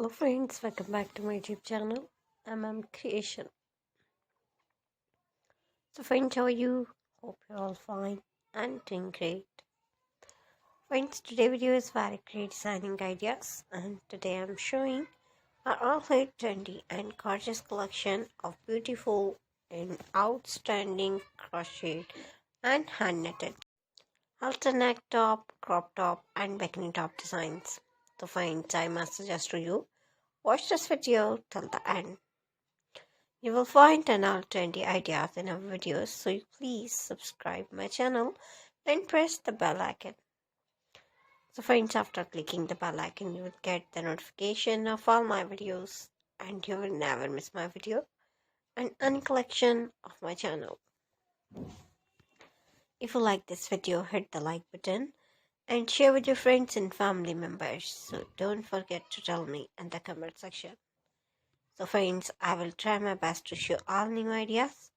Hello friends, welcome back to my YouTube channel. I'm Creation. So friends, how are you? Hope you're all fine and doing great. Friends, today's video is very great designing ideas, and today I'm showing our all-hit trendy and gorgeous collection of beautiful and outstanding crochet and hand knitted halter neck top, crop top and bikini top designs. So friends, I must suggest to you, watch this video till the end. You will find 10 out 20 ideas in our videos, so you please subscribe my channel and press the bell icon. So friends, after clicking the bell icon, you will get the notification of all my videos and you will never miss my video and any collection of my channel. If you like this video, hit the like button and share with your friends and family members. So don't forget to tell me in the comment section. So friends, I will try my best to show all new ideas.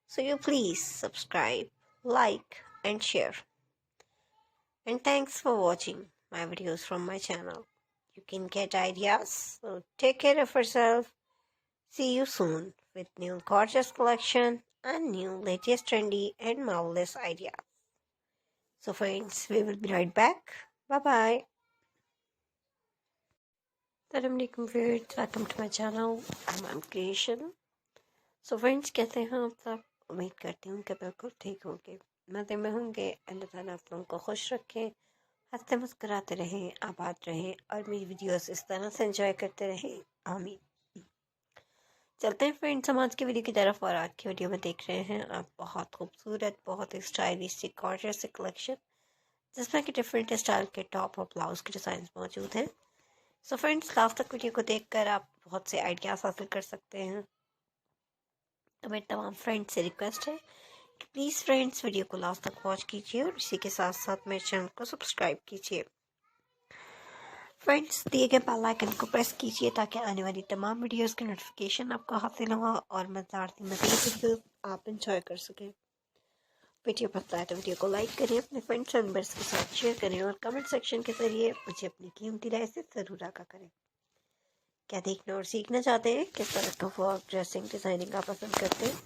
So you please subscribe, like and share. And thanks for watching my videos from my channel. You can get ideas. So take care of yourself. See you soon with new gorgeous collection and new latest trendy and marvelous ideas. So friends, we will be right back. Bye-bye. Assalamualaikum viewers, welcome to my channel. I'm Creation. So friends, कैसे हैं आप सब? उम्मीद करती हूँ कि बिल्कुल ठीक होंगे, मज़े में होंगे। अल्लाह ताला आप लोगों को खुश रखें, हंसते मुस्कुराते रहें, आबाद रहें और मेरी वीडियोस इस तरह से एंजॉय करते रहें। आमीन। चलते हैं फ्रेंड्स हम आज की वीडियो की तरफ। और आज की वीडियो में देख रहे हैं आप बहुत खूबसूरत, बहुत ही स्टाइलिश गॉर्जियस कलेक्शन, जिसमें कि डिफरेंट स्टाइल के टॉप और ब्लाउज के डिज़ाइन मौजूद हैं। सो फ्रेंड्स, लास्ट तक वीडियो को देखकर आप बहुत से आइडियाज़ हासिल कर सकते हैं। तो मेरे तमाम फ्रेंड्स से रिक्वेस्ट है कि प्लीज़ फ्रेंड्स वीडियो को लास्ट तक वॉच कीजिए और इसी के साथ साथ मेरे चैनल को सब्सक्राइब कीजिए। फ्रेंड्स, दिए गए बेल आइकन को प्रेस कीजिए ताकि आने वाली तमाम वीडियोस की नोटिफिकेशन आपको हासिल हो और मज़ेदार सी मज़ीद वीडियो आप इंजॉय कर सकें। वीडियो पसंद आए तो वीडियो को लाइक करें, अपने फ्रेंड्स और मेंबर्स के साथ शेयर करें और कमेंट सेक्शन के ज़रिए मुझे अपनी कीमती राय से ज़रूर आगाह करें। क्या देखना और सीखना चाहते हैं, किस तरह का वर्क, ड्रेसिंग, डिज़ाइनिंग आप पसंद करते हैं,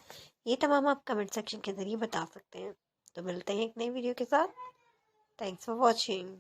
ये तमाम आप कमेंट सेक्शन के ज़रिए बता सकते हैं। तो मिलते हैं एक नई वीडियो के साथ। Thanks for watching.